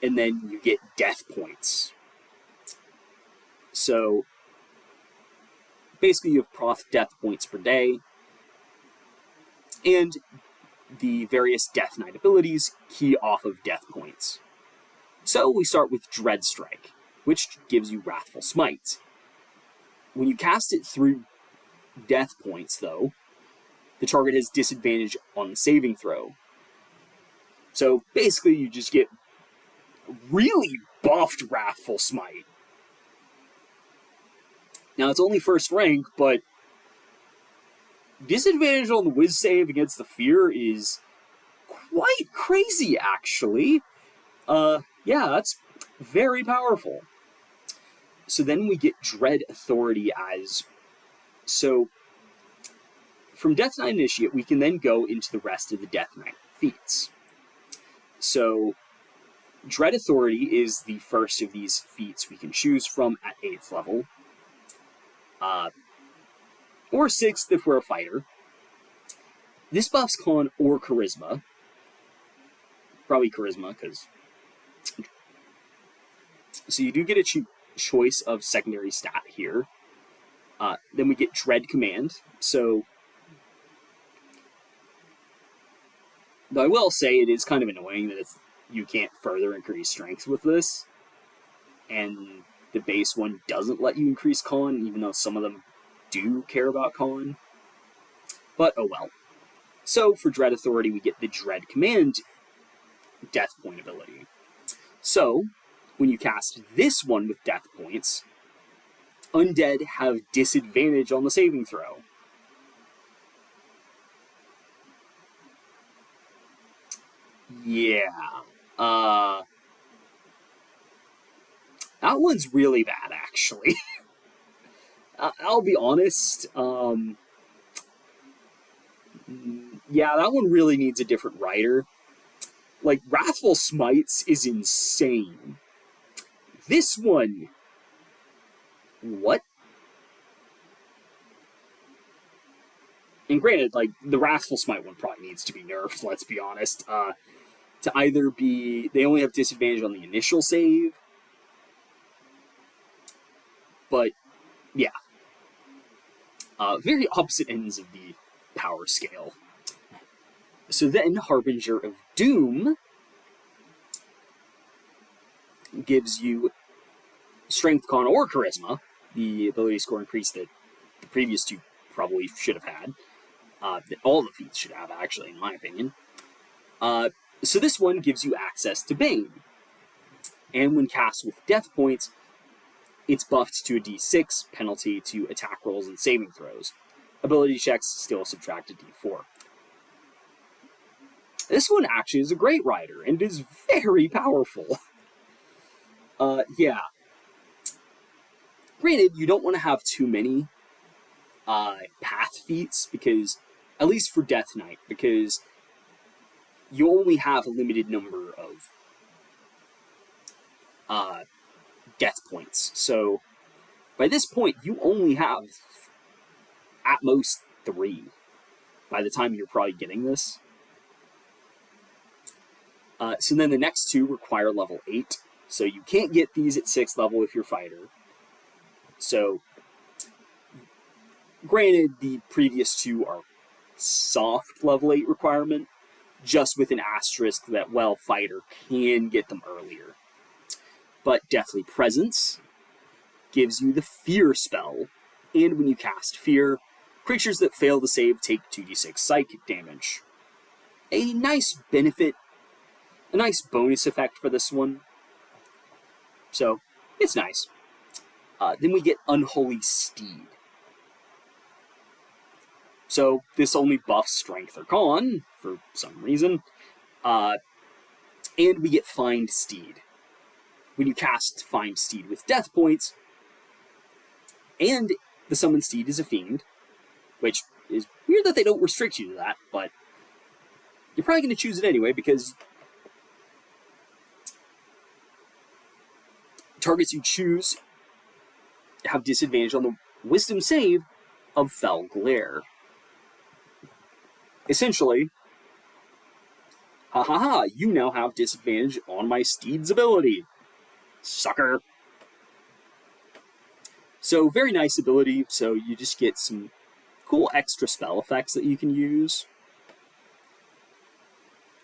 And then you get Death Points. So basically you have Proth Death Points per day. And the various Death Knight abilities key off of Death Points. So we start with Dread Strike, which gives you Wrathful Smite. When you cast it through Death Points, though, the target has disadvantage on the saving throw. So basically you just get really buffed Wrathful Smite. Now it's only first rank, but disadvantage on the Wiz save against the Fear is quite crazy, actually. Yeah, that's very powerful. So then we get Dread Authority as... So, from Death Knight Initiate, we can then go into the rest of the Death Knight feats. So, Dread Authority is the first of these feats we can choose from at 8th level. Or 6th if we're a fighter. This buffs Con or Charisma. Probably Charisma, because... So you do get a choice of secondary stat here. Then we get Dread Command. So... Though I will say it is kind of annoying that you can't further increase strength with this. And the base one doesn't let you increase Con, even though some of them do care about Con. But oh well. So for Dread Authority, we get the Dread Command Death Point ability. So, when you cast this one with Death Points, Undead have disadvantage on the saving throw. Yeah. That one's really bad, actually. I'll be honest. Yeah, that one really needs a different writer. Like, Wrathful Smites is insane. This one... What? And granted, like, the Wrathful Smite one probably needs to be nerfed, let's be honest. To either be... They only have disadvantage on the initial save. But, yeah. Very opposite ends of the power scale. So then, Harbinger of Doom gives you Strength, Con, or Charisma, the ability score increase that the previous two probably should have had, that all the feats should have, actually, in my opinion. So this one gives you access to Bane, and when cast with Death Points, it's buffed to a d6 penalty to attack rolls and saving throws. Ability checks still subtract a d4. This one actually is a great rider, and is very powerful. Yeah. Granted, you don't want to have too many path feats, because, at least for Death Knight, because you only have a limited number of death points. So, by this point, you only have, at most, 3, by the time you're probably getting this. So then the next two require level 8, so you can't get these at 6th level if you're fighter. So, granted, the previous two are soft level 8 requirement, just with an asterisk that, well, fighter can get them earlier. But Deathly Presence gives you the Fear spell, and when you cast Fear, creatures that fail to save take 2d6 psychic damage. A nice benefit, a nice bonus effect for this one. So, it's nice. Then we get Unholy Steed. So, this only buffs Strength or Con, for some reason. And we get Find Steed. When you cast Find Steed with Death Points, and the Summoned Steed is a Fiend, which is weird that they don't restrict you to that, but you're probably going to choose it anyway, because targets you choose have disadvantage on the Wisdom save of Fell Glare. Essentially, you now have disadvantage on my Steed's ability. Sucker. So, very nice ability, so you just get some cool extra spell effects that you can use.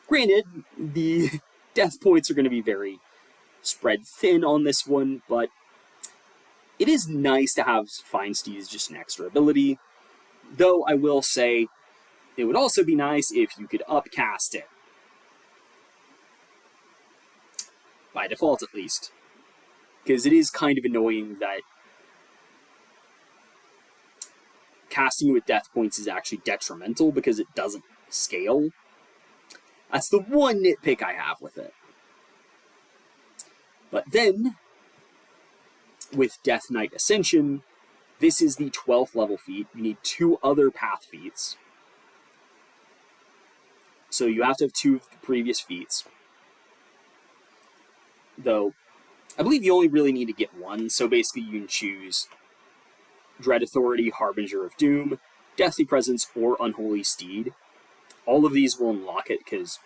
Granted, the death points are going to be very spread thin on this one, but it is nice to have Find Steed as just an extra ability, though I will say it would also be nice if you could upcast it. By default, at least. Because it is kind of annoying that casting with death points is actually detrimental because it doesn't scale. That's the one nitpick I have with it. But then, with Death Knight Ascension, this is the 12th level feat. You need 2 other path feats. So you have to have 2 of the previous feats. Though, I believe you only really need to get 1, so basically you can choose Dread Authority, Harbinger of Doom, Deathly Presence, or Unholy Steed. All of these will unlock it, because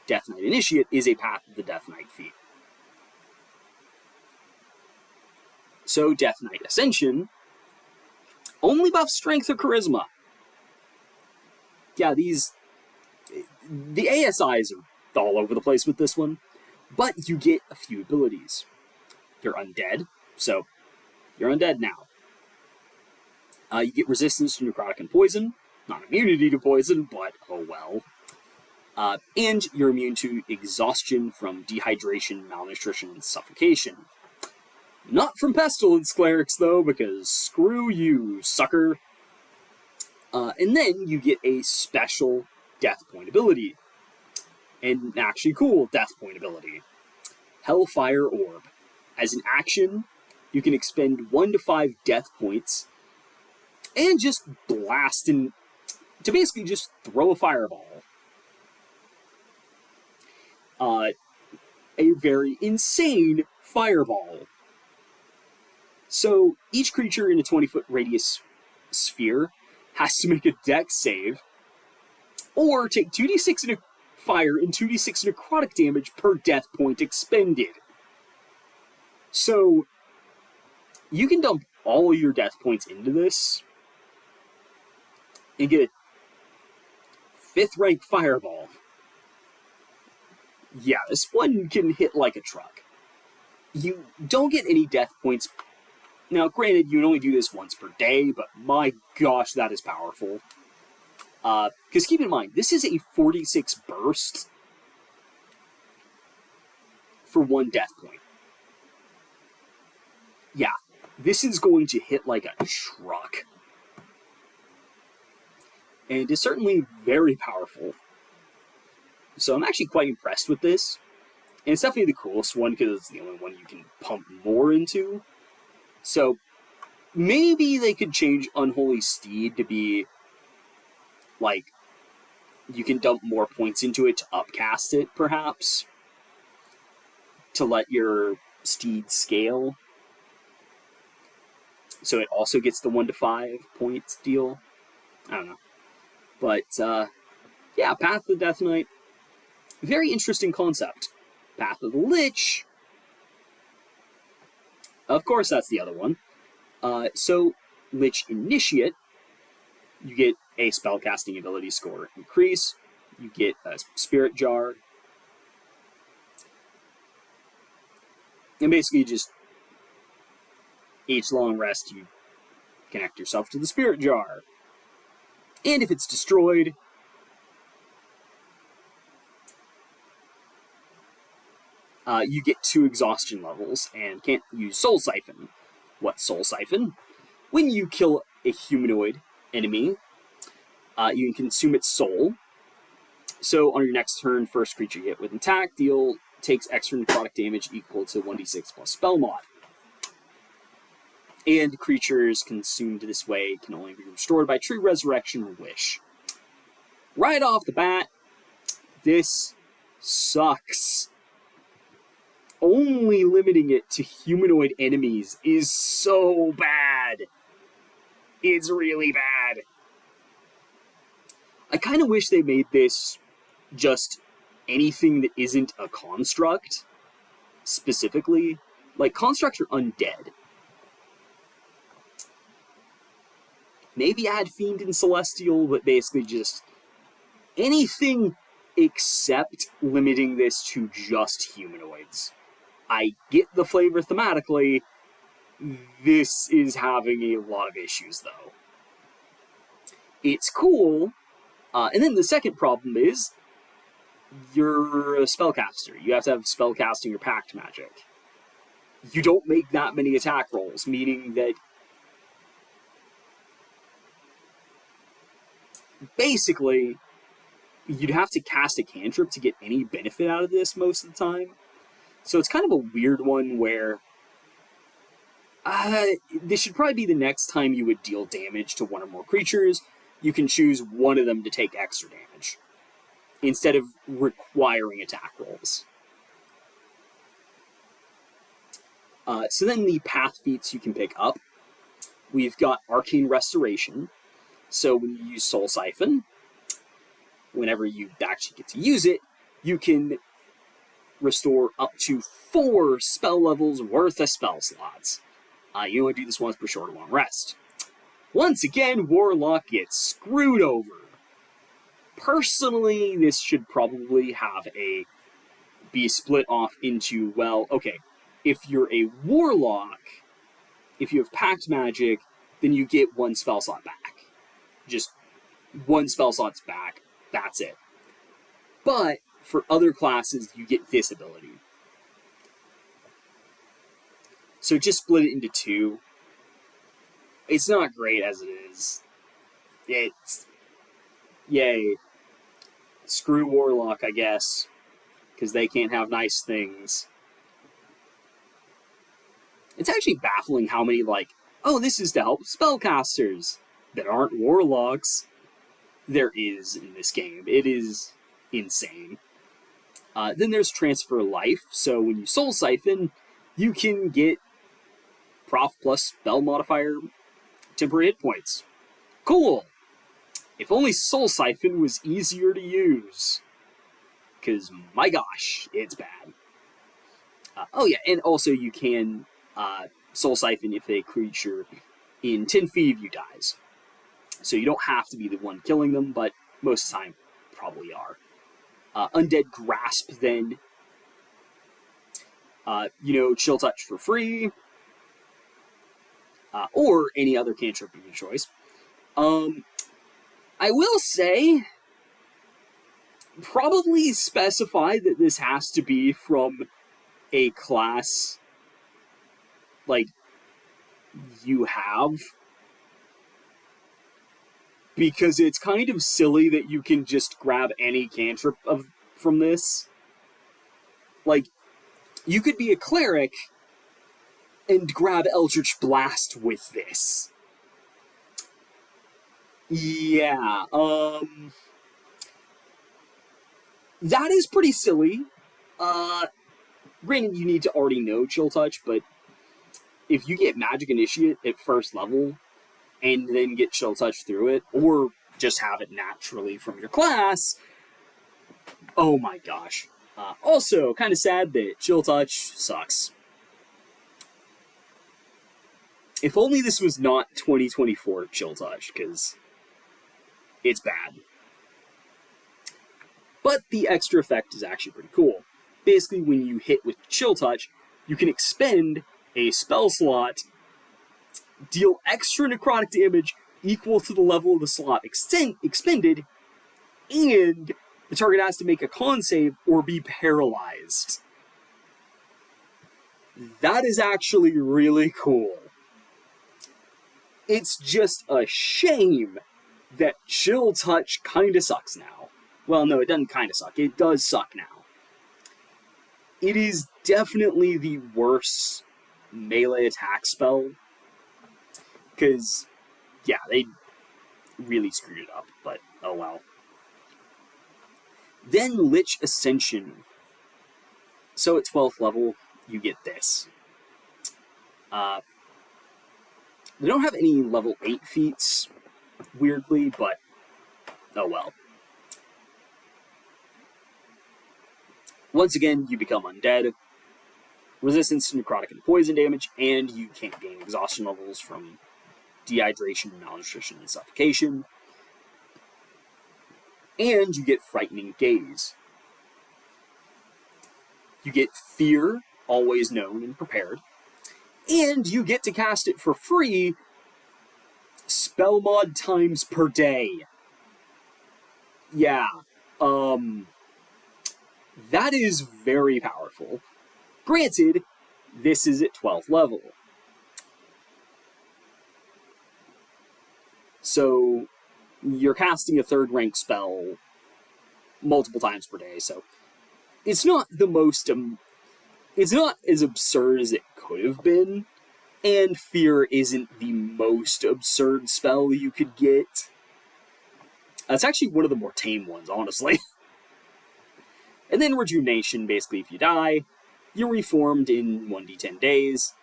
Death Knight Initiate is a Path of the Death Knight feat. So Death Knight Ascension only buffs Strength or Charisma. Yeah, the ASIs are all over the place with this one, but you get a few abilities. You're undead, so you're undead now. You get resistance to necrotic and poison, not immunity to poison, but oh well. And you're immune to exhaustion from dehydration, malnutrition, and suffocation. Not from Pestilence Clerics, though, because screw you, sucker. And then you get a special death point ability. And actually cool death point ability. Hellfire Orb. As an action, you can expend 1 to 5 death points and just blast to basically just throw a fireball. A very insane fireball. So each creature in a 20-foot radius sphere has to make a dex save, or take 2d6 fire and 2d6 necrotic damage per death point expended. So you can dump all your death points into this and get a 5th rank fireball. Yeah, this one can hit like a truck. You don't get any death points. Now, granted, you can only do this once per day, but my gosh, that is powerful. Because keep in mind, this is a 46 burst for 1 death point. Yeah, this is going to hit like a truck. And it's certainly very powerful. So I'm actually quite impressed with this. And it's definitely the coolest one, because it's the only one you can pump more into. So maybe they could change Unholy Steed to be, like, you can dump more points into it to upcast it, perhaps. To let your steed scale. So it also gets the 1 to 5 points deal. I don't know. But, yeah, Path of the Death Knight. Very interesting concept. Path of the Lich. Of course, that's the other one. So, Lich Initiate, you get a spellcasting ability score increase. You get a Spirit Jar. And basically, just each long rest, you connect yourself to the Spirit Jar. And if it's destroyed, you get 2 exhaustion levels and can't use Soul Siphon. What's Soul Siphon? When you kill a humanoid enemy, you can consume its soul. So on your next turn, first creature you hit with an attack takes extra necrotic damage equal to 1d6 plus spell mod. And creatures consumed this way can only be restored by True Resurrection or Wish. Right off the bat, this sucks. Only limiting it to humanoid enemies is so bad. It's really bad. I kind of wish they made this just anything that isn't a construct, specifically. Like, constructs are undead. Maybe add Fiend and Celestial, but basically just anything except limiting this to just humanoids. I get the flavor thematically. This is having a lot of issues, though. It's cool. And then the second problem is, you're a spellcaster. You have to have spellcasting or pact magic. You don't make that many attack rolls, meaning that basically, you'd have to cast a cantrip to get any benefit out of this most of the time. So it's kind of a weird one where this should probably be the next time you would deal damage to one or more creatures. You can choose one of them to take extra damage. instead of requiring attack rolls. So then the path feats you can pick up. We've got Arcane Restoration. So when you use Soul Siphon, whenever you actually get to use it, you can restore up to 4 spell levels worth of spell slots. You only do this once per short or long rest. Once again, Warlock gets screwed over. Personally, this should probably be split off into, well, okay, if you're a Warlock, if you have Pact Magic, then you get 1 spell slot back. Just 1 spell slot's back, that's it. But for other classes, you get this ability. So just split it into 2. It's not great as it is. It's... Yay. Screw Warlock, I guess. Because they can't have nice things. It's actually baffling how many, oh, this is to help spellcasters that aren't Warlocks there is in this game. It is insane. Then there's Transfer Life. So when you Soul Siphon, you can get Prof plus Spell Modifier temporary hit points. Cool! If only Soul Siphon was easier to use. Because, my gosh, it's bad. Oh yeah, and also you can Soul Siphon if a creature in 10 feet of you dies. So you don't have to be the one killing them, but most of the time, probably are. Undead Grasp, then. Chill Touch for free. Or any other cantrip of your choice. I will say, probably specify that this has to be from a class, you have. Because it's kind of silly that you can just grab any cantrip from this. You could be a cleric and grab Eldritch Blast with this. Yeah, that is pretty silly. Granted, you need to already know Chill Touch, but if you get Magic Initiate at first level, and then get Chill Touch through it, or just have it naturally from your class, oh my gosh. Also, kind of sad that Chill Touch sucks. If only this was not 2024 Chill Touch, because it's bad. But the extra effect is actually pretty cool. Basically, when you hit with Chill Touch, you can expend a spell slot, deal extra necrotic damage equal to the level of the slot expended, and the target has to make a con save or be paralyzed. That is actually really cool. It's just a shame that Chill Touch kinda sucks now. Well, no, it doesn't kinda suck. It does suck now. It is definitely the worst melee attack spell. Because, yeah, they really screwed it up, but oh well. Then Lich Ascension. So at 12th level, you get this. They don't have any level 8 feats, weirdly, but oh well. Once again, you become undead, resistance to necrotic and poison damage, and you can't gain exhaustion levels from dehydration, malnutrition, and suffocation. And you get Frightening Gaze. You get Fear, always known and prepared. And you get to cast it for free, spell mod times per day. Yeah, that is very powerful. Granted, this is at 12th level. So, you're casting a 3rd rank spell multiple times per day, so it's not the most, it's not as absurd as it could have been, and Fear isn't the most absurd spell you could get. It's actually one of the more tame ones, honestly. And then Rejuvenation, basically if you die, you're reformed in 1d10 days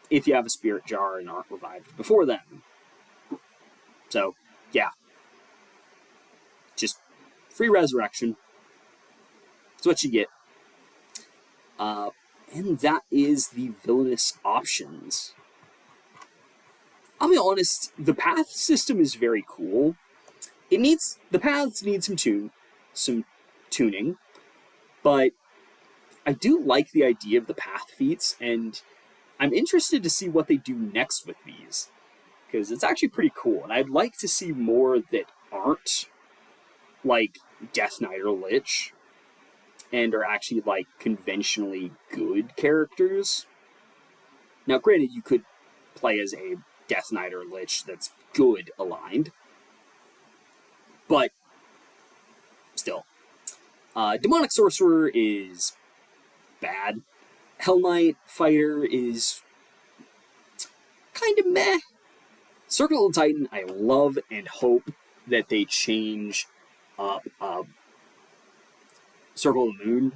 if you have a Spirit Jar and aren't revived before then. So, yeah. Just free resurrection. That's what you get. And that is the Villainous Options. I'll be honest, the path system is very cool. The paths need some tuning, but I do like the idea of the path feats, and I'm interested to see what they do next with these, because it's actually pretty cool, and I'd like to see more that aren't like Death Knight or Lich, and are actually like conventionally good characters. Now, granted, you could play as a Death Knight or Lich that's good aligned, but still. Demonic Sorcerer is bad. Hell Knight Fighter is kind of meh. Circle of the Titan, I love and hope that they change up Circle of the Moon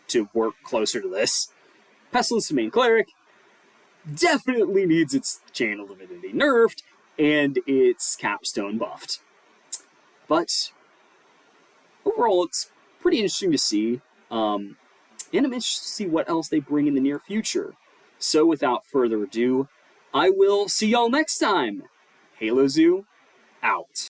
to work closer to this. Pestilence Domain Cleric definitely needs its Channel Divinity nerfed and its Capstone buffed. But overall, it's pretty interesting to see. And I'm interested to see what else they bring in the near future. So without further ado, I will see y'all next time. Halo Zoo, out.